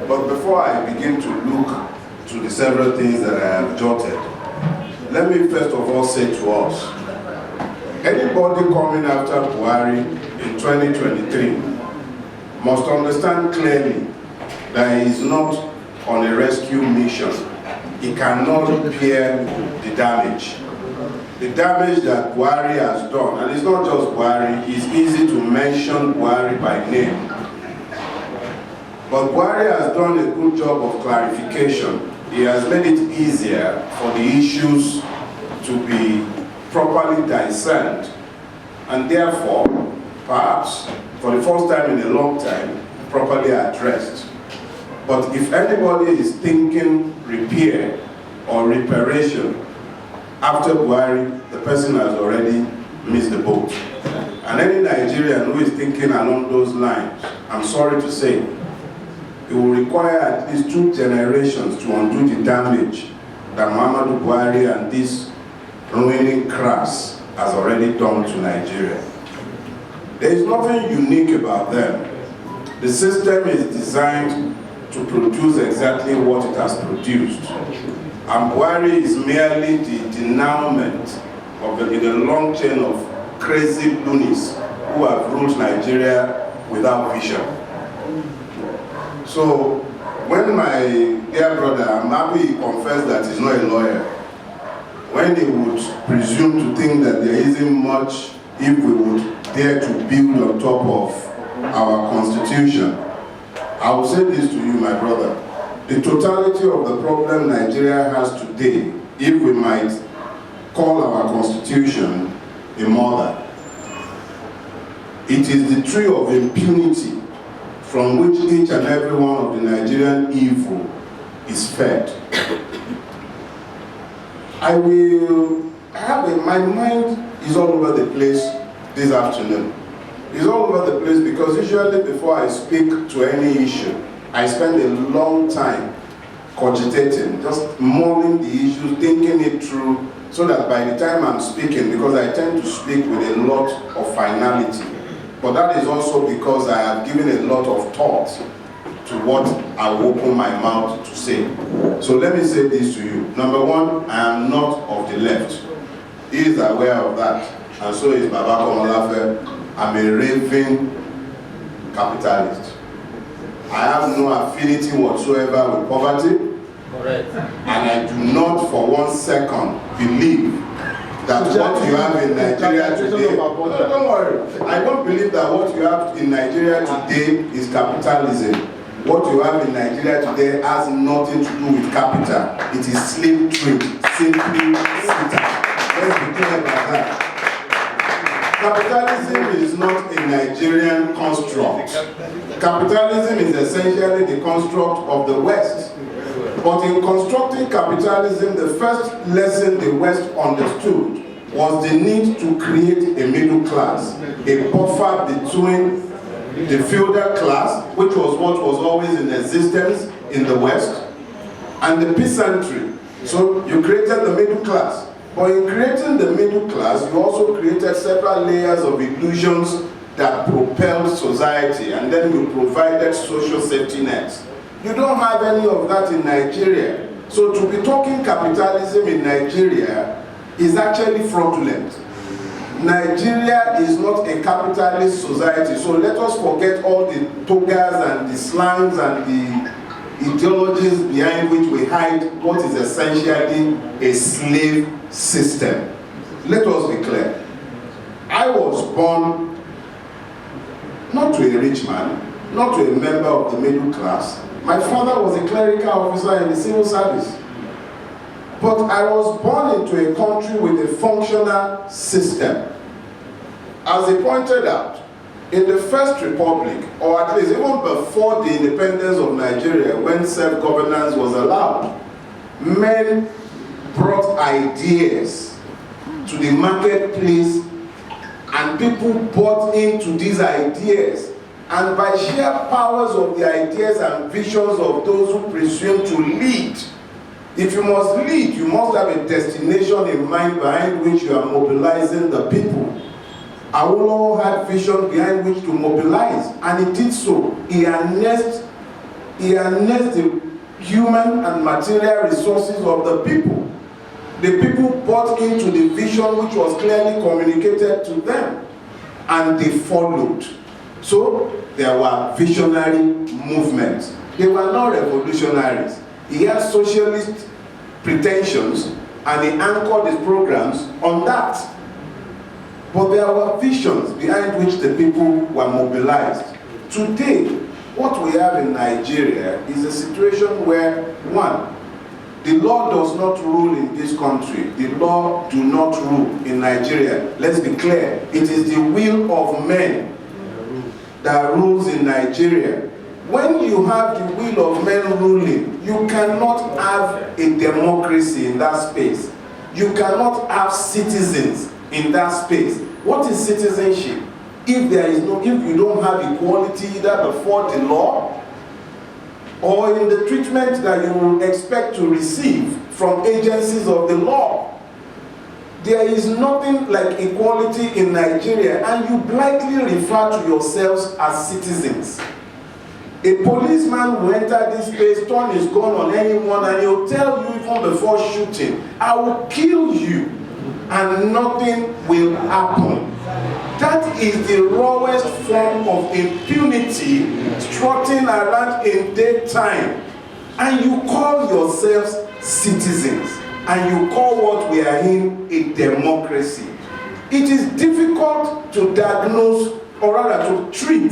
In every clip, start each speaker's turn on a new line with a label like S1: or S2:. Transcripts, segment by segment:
S1: But before I begin to look to the several things that I have jotted, let me first of all say to us, anybody coming after Buhari in 2023 must understand clearly that he is not on a rescue mission. He cannot repair the damage. The damage that Buhari has done, and it's not just Buhari, it's easy to mention Buhari by name. But Buhari has done a good job of clarification. He has made it easier for the issues to be properly discerned, and therefore, perhaps, for the first time in a long time, properly addressed. But if anybody is thinking repair or reparation after Buhari, the person has already missed the boat. And any Nigerian who is thinking along those lines, I'm sorry to say, it will require at least 2 generations to undo the damage that Muhammadu Buhari and this ruining class has already done to Nigeria. There is nothing unique about them. The system is designed to produce exactly what it has produced. And Buhari is merely the denouement of the long chain of crazy loonies who have ruled Nigeria without vision. So, when my dear brother, I'm happy he confessed that he's not a lawyer, when he would presume to think that there isn't much if we would dare to build on top of our constitution, I will say this to you, my brother. The totality of the problem Nigeria has today, if we might call our constitution a mother, it is the tree of impunity from which each and every one of the Nigerian evil is fed. My mind is all over the place this afternoon. It's all over the place because usually before I speak to any issue, I spend a long time cogitating, just mulling the issue, thinking it through, so that by the time I'm speaking, because I tend to speak with a lot of finality, but that is also because I have given a lot of thought to what I will open my mouth to say. So let me say this to you. Number one, I am not of the left. He is aware of that, and so is Baba Komolafe. I'm a raving capitalist. I have no affinity whatsoever with poverty. Correct. And I do not for 1 second believe that what you have in Nigeria today, don't worry, I don't believe that what you have in Nigeria today is capitalism. What you have in Nigeria today has nothing to do with capital. It is slave trade, simply simple. Let's be clear about that. Capitalism is not a Nigerian construct. Capitalism is essentially the construct of the West. But in constructing capitalism, the first lesson the West understood was the need to create a middle class, a buffer between the feudal class, which was what was always in existence in the West, and the peasantry. So you created the middle class. But in creating the middle class, you also created several layers of illusions that propelled society, and then you provided social safety nets. You don't have any of that in Nigeria. So to be talking capitalism in Nigeria is actually fraudulent. Nigeria is not a capitalist society, so let us forget all the togas and the slangs and the ideologies behind which we hide what is essentially a slave system. Let us be clear. I was born not to a rich man, not to a member of the middle class. My father was a clerical officer in the civil service. But I was born into a country with a functional system. As he pointed out, in the First Republic, or at least even before the independence of Nigeria, when self-governance was allowed, men brought ideas to the marketplace and people bought into these ideas. And by sheer powers of the ideas and visions of those who presume to lead, if you must lead, you must have a destination in mind behind which you are mobilizing the people. Awolowo had vision behind which to mobilize, and he did so. He harnessed He harnessed the human and material resources of the people. The people bought into the vision which was clearly communicated to them, and they followed. So there were visionary movements. They were not revolutionaries. He had socialist pretensions, and he anchored his programs on that. But there were visions behind which the people were mobilized. Today, what we have in Nigeria is a situation where, one, the law does not rule in this country. The law do not rule in Nigeria. Let's be clear. It is the will of men that rules in Nigeria. When you have the will of men ruling, you cannot have a democracy in that space. You cannot have citizens in that space. What is citizenship? If you don't have equality either before the law or in the treatment that you will expect to receive from agencies of the law. There is nothing like equality in Nigeria, and you blindly refer to yourselves as citizens. A policeman will enter this place, turn his gun on anyone, and he'll tell you even before shooting, I will kill you, and nothing will happen. That is the rawest form of impunity strutting around in daytime. And you call yourselves citizens. And you call what we are in a democracy. It is difficult to diagnose, or rather to treat,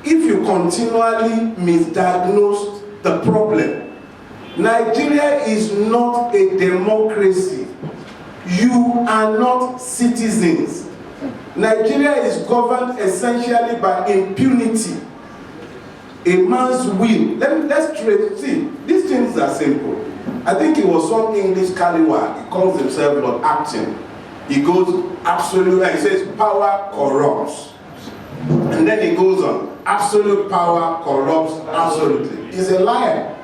S1: if you continually misdiagnose the problem. Nigeria is not a democracy. You are not citizens. Nigeria is governed essentially by impunity. A man's will. Let's see, these things are simple. I think it was some English Kaliwa, he calls himself Lord Acton. He goes absolute, he says power corrupts. And then he goes on, absolute power corrupts absolutely. He's a liar.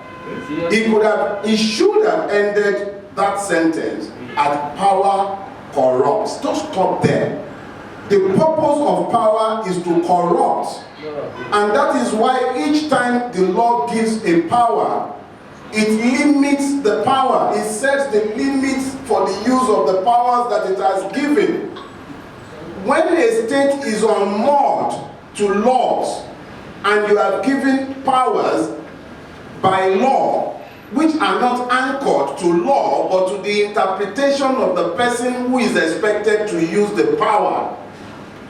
S1: He should have ended that sentence at power corrupts. Just stop there. The purpose of power is to corrupt. And that is why each time the law gives a power, it limits the power. It sets the limits for the use of the powers that it has given. When a state is unmoored to laws, and you have given powers by law, which are not anchored to law, but to the interpretation of the person who is expected to use the power,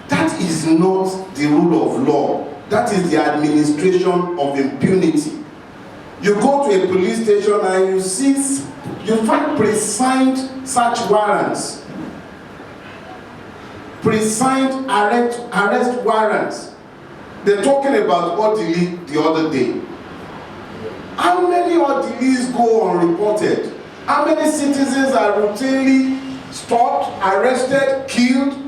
S1: that is not the rule of law. That is the administration of impunity. You go to a police station and you find pre-signed search warrants, pre-signed arrest warrants. They're talking about orderly the other day. How many orderlies go unreported? How many citizens are routinely stopped, arrested, killed?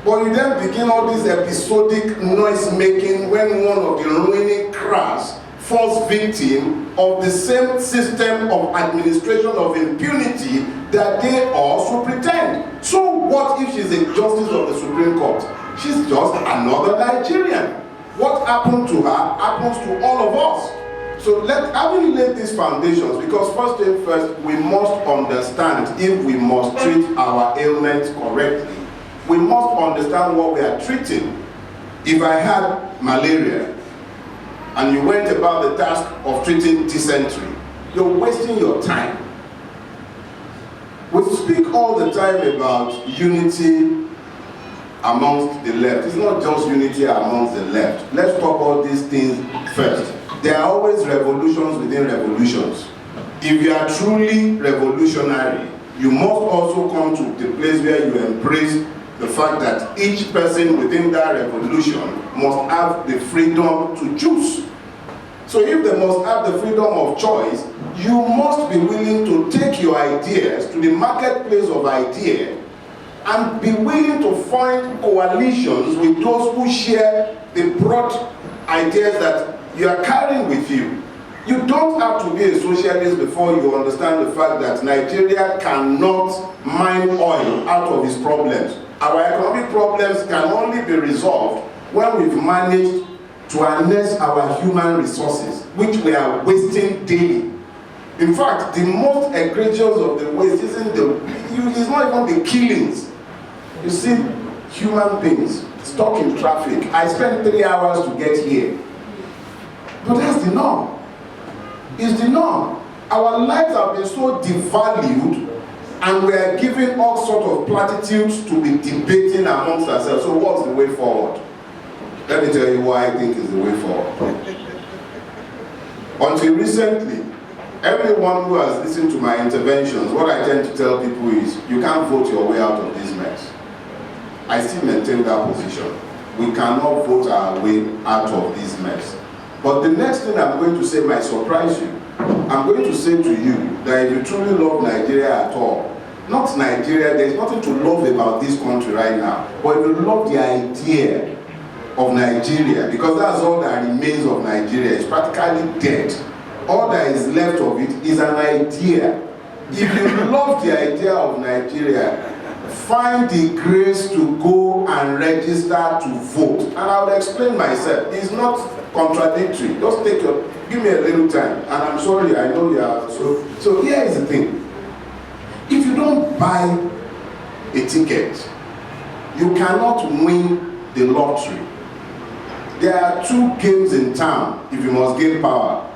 S1: But you then begin all this episodic noise making when one of the ruining crash falls victim of the same system of administration of impunity that they also pretend. So what if she's a justice of the Supreme Court? She's just another Nigerian. What happened to her happens to all of us. So having laid these foundations, because first thing first, we must understand if we must treat our ailments correctly. We must understand what we are treating. If I had malaria, and you went about the task of treating dysentery, you're wasting your time. We speak all the time about unity amongst the left. It's not just unity amongst the left. Let's talk about these things first. There are always revolutions within revolutions. If you are truly revolutionary, you must also come to the place where you embrace the fact that each person within that revolution must have the freedom to choose. So if they must have the freedom of choice, you must be willing to take your ideas to the marketplace of ideas and be willing to find coalitions with those who share the broad ideas that you are carrying with you. You don't have to be a socialist before you understand the fact that Nigeria cannot mine oil out of its problems. Our economic problems can only be resolved when we've managed to harness our human resources, which we are wasting daily. In fact, the most egregious of the waste it's not even the killings. You see human beings stuck in traffic. I spent 3 hours to get here. But that's the norm. It's the norm. Our lives have been so devalued, and we are giving all sorts of platitudes to be debating amongst ourselves. So what's the way forward? Let me tell you what I think is the way forward. Until recently, everyone who has listened to my interventions, what I tend to tell people is, you can't vote your way out of this mess. I still maintain that position. We cannot vote our way out of this mess. But the next thing I'm going to say might surprise you. I'm going to say to you that if you truly love Nigeria at all, not Nigeria, there's nothing to love about this country right now, but if you love the idea of Nigeria, because that's all that remains of Nigeria, it's practically dead. All that is left of it is an idea. If you love the idea of Nigeria, find the grace to go and register to vote. And I'll explain myself. It's not contradictory. Just give me a little time. And I'm sorry, I know you are. So here is the thing. If you don't buy a ticket, you cannot win the lottery. There are two games in town if you must gain power.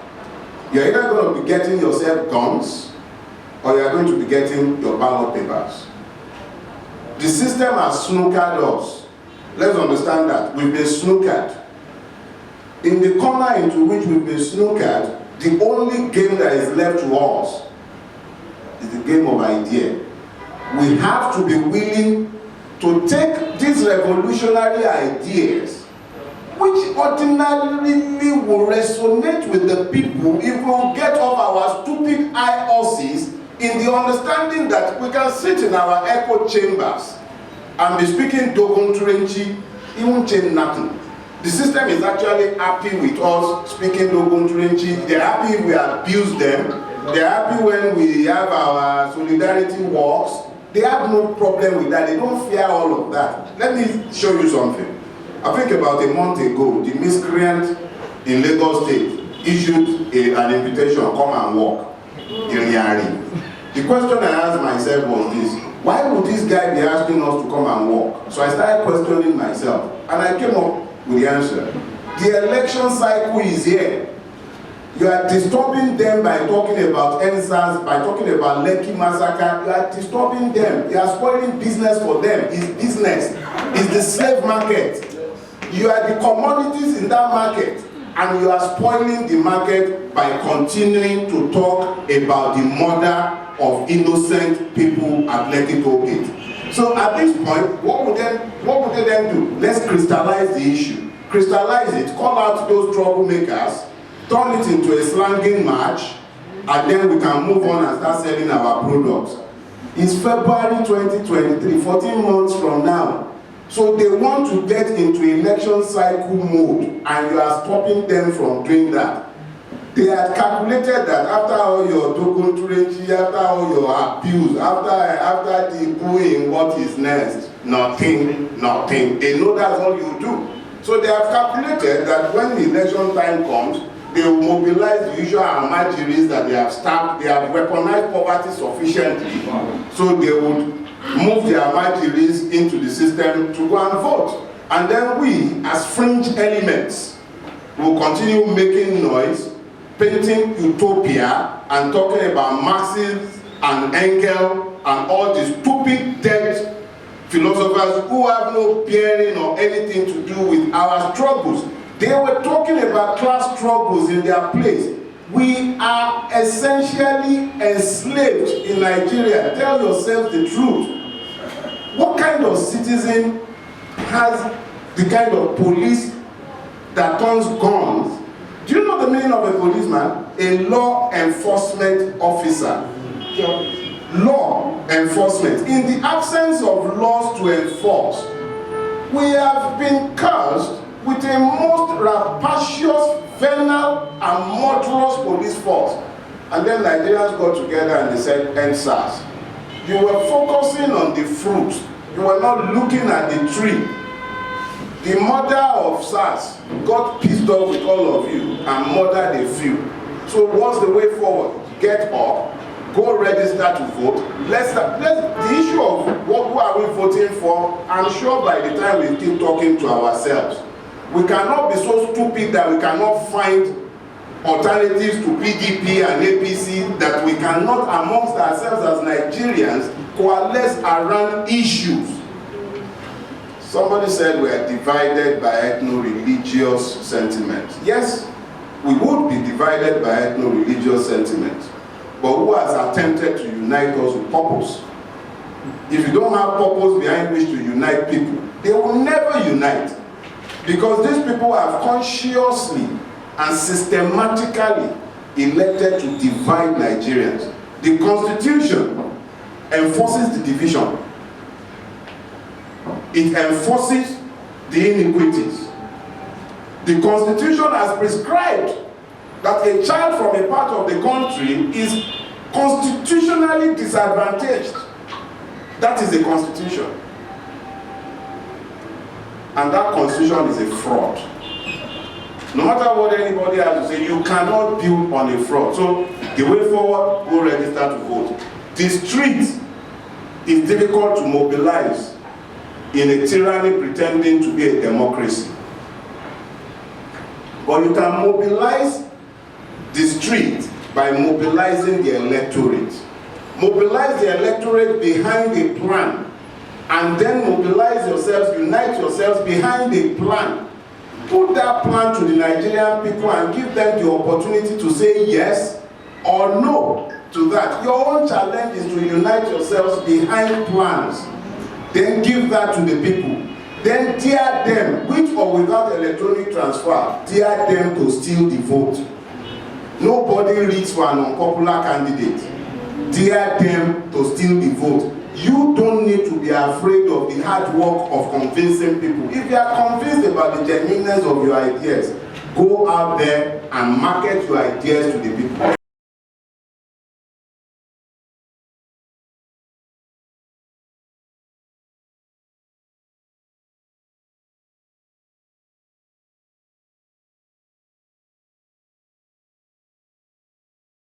S1: You're either going to be getting yourself guns, or you're going to be getting your ballot papers. The system has snookered us. Let's understand that. We've been snookered. In the corner into which we've been snookered, the only game that is left to us is the game of idea. We have to be willing to take these revolutionary ideas, which ordinarily will resonate with the people if we will get off our stupid high horses in the understanding that we can sit in our echo chambers and be speaking Dogon Turenchi, it won't change nothing. The system is actually happy with us speaking Dogon Turenchi. They're happy if we abuse them. They're happy when we have our solidarity walks. They have no problem with that. They don't fear all of that. Let me show you something. I think about a month ago, the miscreant in Lagos State issued an invitation, come and walk in Yari. The question I asked myself was this: why would this guy be asking us to come and walk? So I started questioning myself, and I came up with the answer. The election cycle is here. You are disturbing them by talking about NSAS, by talking about Lekki massacre. You are disturbing them. You are spoiling business for them. It's business. It's the slave market. You are the commodities in that market, and you are spoiling the market by continuing to talk about the murder of innocent people at Lekki Toll Gate. So at this point, what would they then do? Let's crystallize the issue. Crystallize it, call out those troublemakers, turn it into a slanging match, and then we can move on and start selling our products. It's February 2023, 14 months from now. So they want to get into election cycle mode, and you are stopping them from doing that. They had calculated that after all your Dogon Turenchi, after all your abuse, after the going, what is next? Nothing. They know that's all you do. So they have calculated that when the election time comes, they will mobilize the usual armadillos that they have stacked. They have weaponized poverty sufficiently, so they would move the armadillos into the system to go and vote. And then we, as fringe elements, will continue making noise, painting utopia, and talking about Marxism and Engels and all the stupid dead philosophers who have no bearing or anything to do with our struggles. They were talking about class struggles in their place. We are essentially enslaved in Nigeria. Tell yourself the truth. What kind of citizen has the kind of police that turns guns? Do you know the meaning of a policeman? A law enforcement officer. Law enforcement. In the absence of laws to enforce, we have been cursed with a most rapacious, venal, and murderous police force. And then Nigerians got together and they said, NSAS. You were focusing on the fruit. You were not looking at the tree. The mother of SARS got pissed off with all of you and murdered a few. So what's the way forward? Get up, go register to vote. The issue of who are we voting for, I'm sure by the time we keep talking to ourselves, we cannot be so stupid that we cannot find alternatives to PDP and APC, that we cannot amongst ourselves as Nigerians coalesce around issues. Somebody said we are divided by ethno-religious sentiment. Yes, we would be divided by ethno-religious sentiment. But who has attempted to unite us with purpose? If you don't have purpose behind which to unite people, they will never unite. Because these people have consciously and systematically elected to divide Nigerians. The Constitution enforces the division. It enforces the inequities. The Constitution has prescribed that a child from a part of the country is constitutionally disadvantaged. That is the Constitution. And that Constitution is a fraud. No matter what anybody has to say, you cannot build on a fraud. So the way forward, go register to vote. The street is difficult to mobilize in a tyranny pretending to be a democracy. But you can mobilize the street by mobilizing the electorate. Mobilize the electorate behind a plan, and then mobilize yourselves, unite yourselves behind a plan. Put that plan to the Nigerian people and give them the opportunity to say yes or no to that. Your own challenge is to unite yourselves behind plans. Then give that to the people. Then dare them, with or without electronic transfer, dare them to steal the vote. Nobody reads for an unpopular candidate. Dare them to steal the vote. You don't need to be afraid of the hard work of convincing people. If you are convinced about the genuineness of your ideas, go out there and market your ideas to the people.